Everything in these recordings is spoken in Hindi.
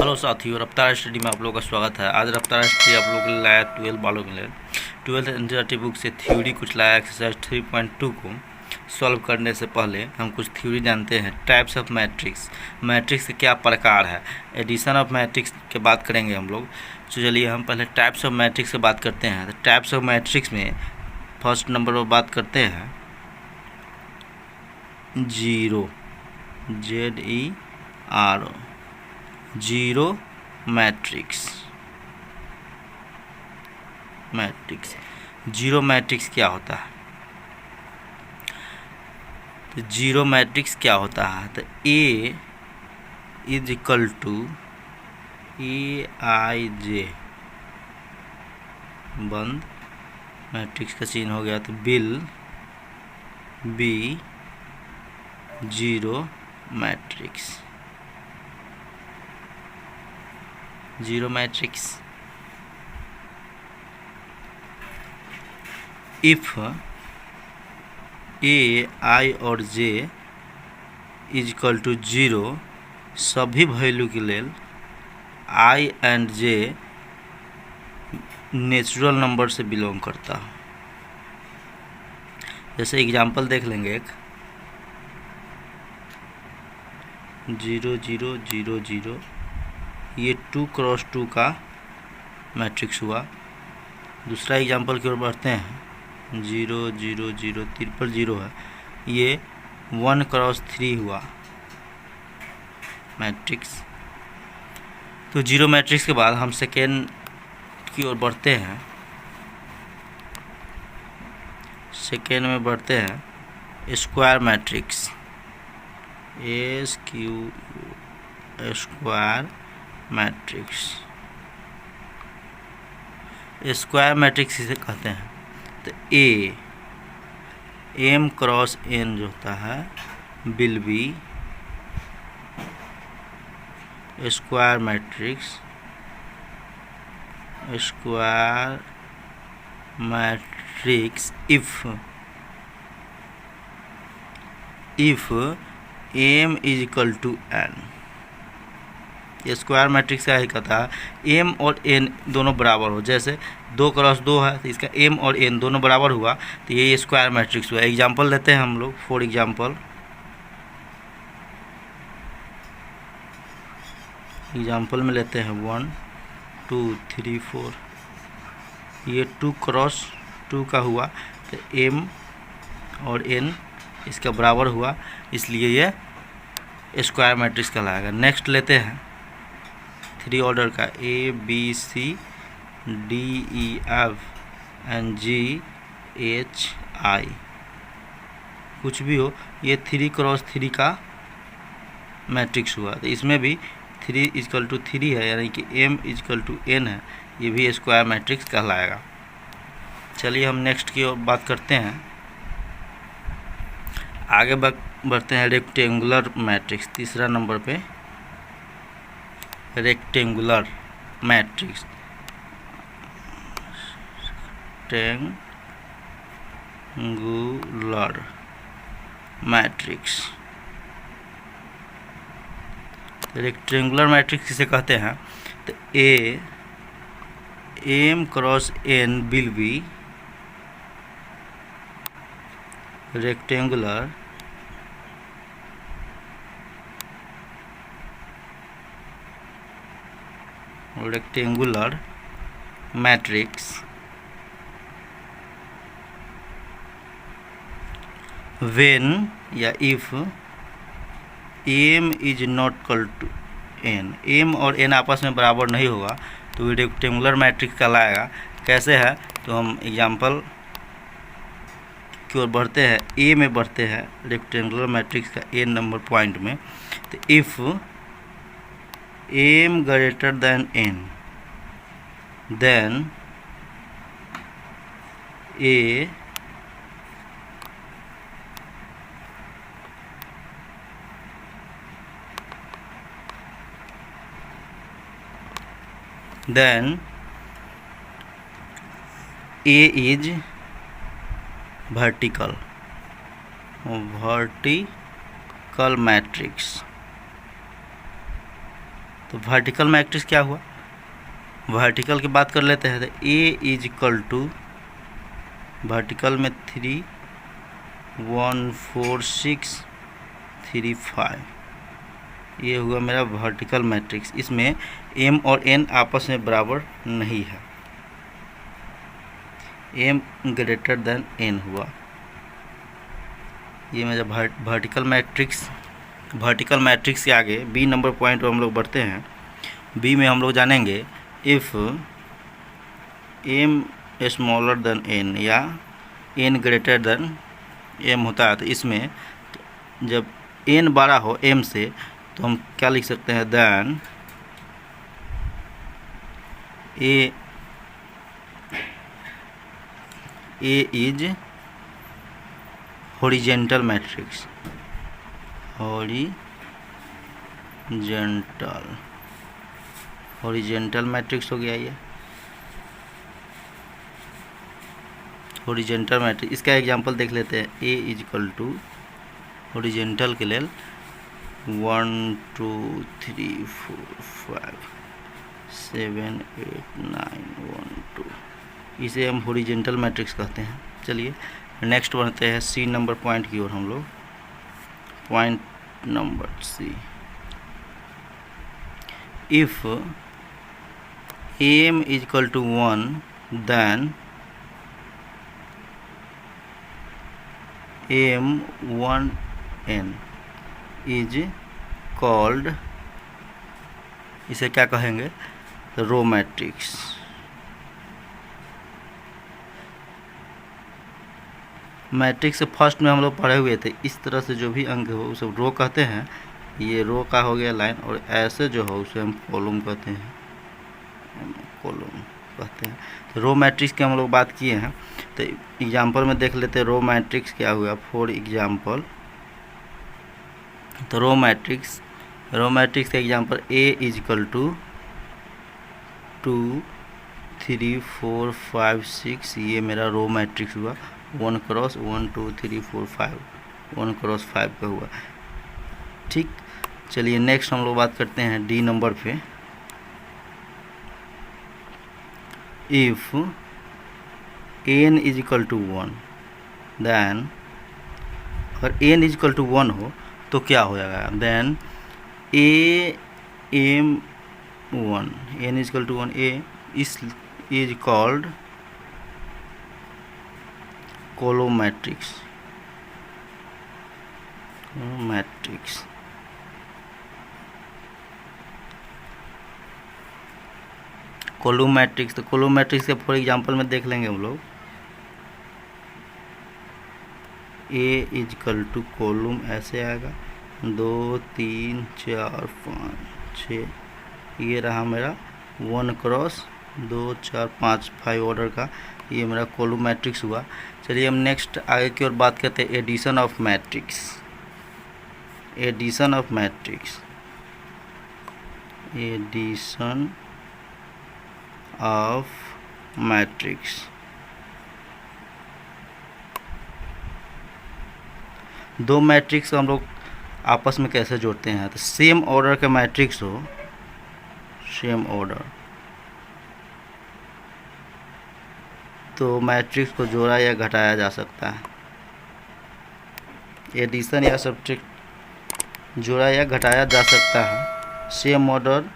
हेलो साथियों, रफ्तार स्टडी में आप लोगों का स्वागत है। आज रफ्तार स्टडी आप लोगों के लिए लाया 12 वालों के लिए 12th एनसीईआरटी बुक से थ्योरी कुछ लाया। एक्सरसाइज 3.2 को सॉल्व करने से पहले हम कुछ थ्योरी जानते हैं। टाइप्स ऑफ मैट्रिक्स, मैट्रिक्स के क्या प्रकार है। एडिशन ऑफ मैट्रिक्स के बात करेंगे हम लोग। तो चलिए हम पहले टाइप्स ऑफ मैट्रिक्स से बात करते हैं। तो टाइप्स ऑफ मैट्रिक्स में फर्स्ट नंबर पर बात करते हैं zero, ZERO, zero matrix. Zero matrix क्या होता है? तो जीरो मैट्रिक्स क्या होता है? तो A is equal to AIJ, बंद मैट्रिक्स का चिन्ह हो गया। तो बिल B zero matrix, zero matrix. If A, I और J is equal to zero, सभी वैल्यू के लिए I and J natural number से बिलोंग करता है। जैसे एग्जांपल देख लेंगे, एक 0 0 0 0, ये 2 क्रॉस 2 का मैट्रिक्स हुआ। दूसरा एग्जांपल की ओर बढ़ते हैं। 0 0 0 ट्रिपल 0 है, ये 1 क्रॉस 3 हुआ मैट्रिक्स। तो जीरो मैट्रिक्स के बाद हम सेकेंड की ओर बढ़ते हैं। सेकेंड में बढ़ते हैं square matrix, SQ square matrix. Square matrix इसे कहते हैं। तो A M क्रॉस N जो होता है will be square matrix, square matrix if M is equal to N। ये स्क्वायर मैट्रिक्स का ही कहता है M और N दोनों बराबर हो। जैसे 2 क्रॉस 2 है तो इसका M और N दोनों बराबर हुआ, तो ये स्क्वायर मैट्रिक्स हुआ। एग्जांपल लेते हैं हम लोग। फॉर एग्जांपल में लेते हैं 1 2 3 4, ये 2 क्रॉस 2 का हुआ, तो M और N इसका बराबर हुआ, इसलिए ये स्क्वायर मैट्रिक्स कहलाएगा। नेक्स्ट लेते हैं 3 ऑर्डर का A B C D E F and G H I, कुछ भी हो, ये 3 क्रॉस 3 का मैट्रिक्स हुआ। तो इसमें भी 3 इजकल टू 3 है, यानी कि M इजकल टू N है, ये भी स्क्वायर मैट्रिक्स कहलाएगा। चलिए हम नेक्स्ट की ओर बात करते हैं। आगे बढ़ते हैं रेक्टेंगुलर मैट्रिक्स। तीसरा नंबर पे rectangular matrix, rectangular matrix. Rectangular matrix किसे कहते हैं? तो A M cross N will be rectangular matrix when या if M is not equal to N, M और N आपस में बराबर नहीं होगा तो ये रेक्टेंगुलर मैट्रिक्स कहलाएगा। कैसे है? तो हम एग्जांपल की ओर बढ़ते हैं। A में बढ़ते हैं रेक्टेंगुलर मैट्रिक्स का A नंबर पॉइंट में। तो if M greater than N, then A is vertical matrix. तो वर्टिकल मैट्रिक्स क्या हुआ, वर्टिकल की बात कर लेते हैं। तो A is equal to vertical में 3 1 4 6 3 5, ये हुआ मेरा वर्टिकल मैट्रिक्स। इसमें m और n आपस में बराबर नहीं है, m ग्रेटर देन n हुआ। ये मेरा वर्टिकल मैट्रिक्स। वर्टिकल मैट्रिक्स के आगे बी नंबर पॉइंट पर हम लोग बढ़ते हैं। बी में हम लोग जानेंगे if m smaller than n या n ग्रेटर देन m होता है, तो इसमें जब n बड़ा हो m से तो हम क्या लिख सकते हैं, then a is horizontal matrix, horizontal matrix हो गया ये हॉरिजेंटल मैट्रिक्स। इसका एग्जांपल देख लेते हैं। a is equal to horizontal के लिए 1 2 3 4 5 7 8 9 1 2, इसे हम हॉरिजेंटल मैट्रिक्स कहते हैं। चलिए नेक्स्ट बढ़ते हैं सी नंबर पॉइंट की ओर हम लोग। Point number C, if m is equal to 1 then m1n is called, इसे क्या कहेंगे, रो मैट्रिक्स। मैट्रिक्स से फर्स्ट में हम लोग पढ़े हुए थे, इस तरह से जो भी अंक हो उसे रो कहते हैं। ये रो का हो गया लाइन, और ऐसे जो हो उसे हम कॉलम कहते हैं, कॉलम कहते हैं। तो रो मैट्रिक्स की हम लोग बात किए हैं। तो एग्जांपल में देख लेते हैं रो मैट्रिक्स क्या हुआ। फॉर एग्जांपल, तो रो मैट्रिक्स का example a is equal to 2 3 4 5 6, ये मेरा रो मैट्रिक्स हुआ। 1 क्रॉस 1 2 3 4 5, 1 क्रॉस 5 का हुआ। ठीक, चलिए नेक्स्ट हम लोग बात करते हैं डी नंबर पे। If n is equal to 1 then, अगर n इज इक्वल टू 1 हो तो क्या हो जाएगा, then a m1, n is equal to 1, a is called column matrix. Column matrix, तो कॉलम मैट्रिक्स के फॉर एग्जांपल में देख लेंगे हम लोग। a is equal to column ऐसे आएगा 2 3 4 5 6, ये रहा मेरा 1 क्रॉस 2 4 5 5 ऑर्डर का, ये मेरा कॉलम मैट्रिक्स हुआ। चलिए हम नेक्स्ट आगे की ओर बात करते हैं addition of matrix. Addition of matrix दो मैट्रिक्स को हम लोग आपस में कैसे जोड़ते हैं। तो सेम ऑर्डर का मैट्रिक्स हो, सेम ऑर्डर, तो मैट्रिक्स को जोड़ा या घटाया जा सकता है। एडिशन या सब्ट्रैक्ट जोड़ा या घटाया जा सकता है। सेम ऑर्डर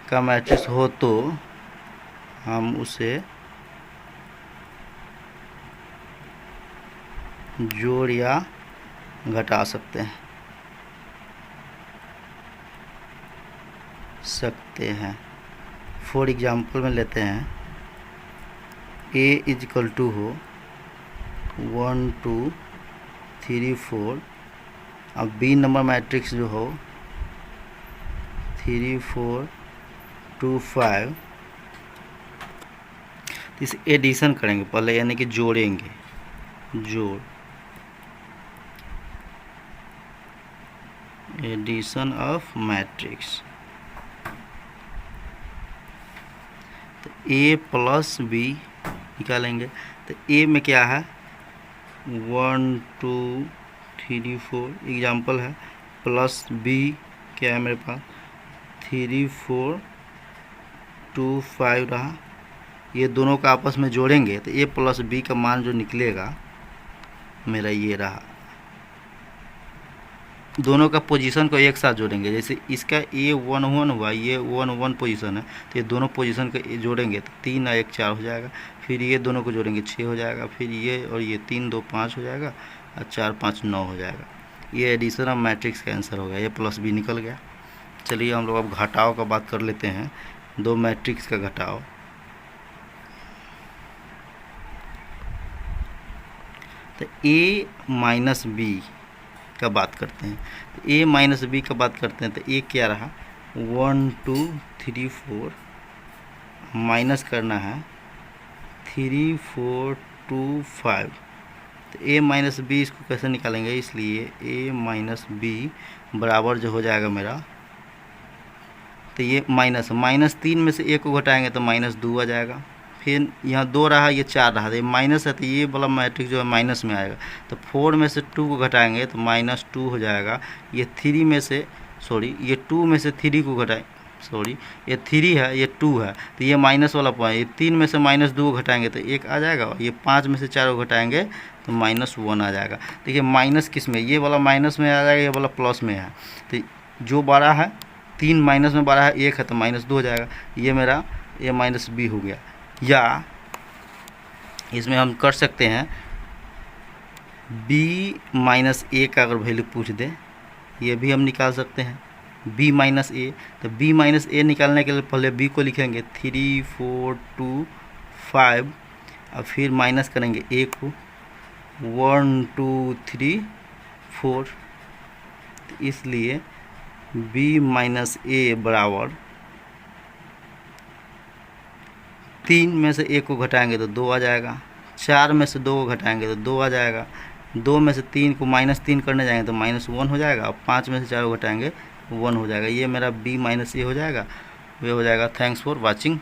का मैट्रिक्स हो तो हम उसे जोड़ या घटा सकते हैं। फॉर एग्जांपल में लेते हैं, a इज इक्वल टू हो 1 2 3 4, अब b नंबर मैट्रिक्स जो हो 3 4 2 5, इसे एडिशन करेंगे पहले, यानी कि जोड़ेंगे, जोड़, एडिशन ऑफ मैट्रिक्स। तो a प्लस b निकालेंगे, तो a में क्या है 1 2 3 4 एग्जाम्पल है, प्लस b क्या है मेरे पास 3425 रहा। ये दोनों का आपस में जोड़ेंगे तो a प्लस b का मान जो निकलेगा मेरा ये रहा। दोनों का पोजीशन को एक साथ जोड़ेंगे, जैसे इसका A11 हुआ, ये 11 पोजीशन है, तो ये दोनों पोजीशन को जोड़ेंगे तो 3 और 1 4 हो जाएगा। फिर ये दोनों को जोड़ेंगे 6 हो जाएगा। फिर ये और ये 3 2 5 हो जाएगा और 4 5 9 हो जाएगा। ये एडिशन ऑफ मैट्रिक्स का आंसर हो गया। ये प्लस बी निकल गया। चलिए हम लोग अब घटाव का बात कर लेते हैं। दो मैट्रिक्स का घटाव। तो a माइनस बी का बात करते हैं। तो a माइनस बी का बात करते हैं तो a क्या रहा 1 2 3 4 माइनस करना है 3 4 2 5। तो a माइनस बी इसको कैसे निकालेंगे, इसलिए a माइनस बी बराबर जो हो जाएगा मेरा, तो ये माइनस 3 में से a को घटाएंगे तो -2 आ जाएगा। फिर यहाँ 2 रहा, ये 4 रहा, तो ये माइनस है तो ये वाला मैट्रिक्स जो है माइनस में आएगा। तो 4 में से 2 को घटाएंगे तो -2 हो जाएगा। ये 3 में से ये 2 में से 3 को घटाएं, ये 3 है, ये 2 है, तो ये माइनस वाला पॉइंट, ये 3 में से -2 को घटाएंगे तो 1 आ जाएगा। और ये 5 में से 4 को घटाएंगे तो -1 आ जाएगा। देखिए माइनस किस में, ये वाला माइनस में आ जाएगा, ये वाला प्लस में है। तो जो बड़ा है 3 माइनस में बड़ा है 1 है तो -2 हो जाएगा। ये मेरा a माइनस बी हो गया। या इसमें हम कर सकते हैं b माइनस ए का अगर वैल्यू पूछ दे, ये भी हम निकाल सकते हैं b माइनस ए। तो b माइनस ए निकालने के लिए पहले b को लिखेंगे 3 4 2 5 और फिर माइनस करेंगे a को 1 2 3 4। तो इसलिए b माइनस ए बराबर 3 में से 1 को घटाएंगे तो 2 आ जाएगा। 4 में से 2 को घटाएंगे तो 2 आ जाएगा। 2 में से 3 को -3 करने जाएंगे तो -1 हो जाएगा। और 5 में से 4 को घटाएंगे 1 हो जाएगा। ये मेरा b माइनस ए हो जाएगा, वे हो जाएगा। Thanks for watching.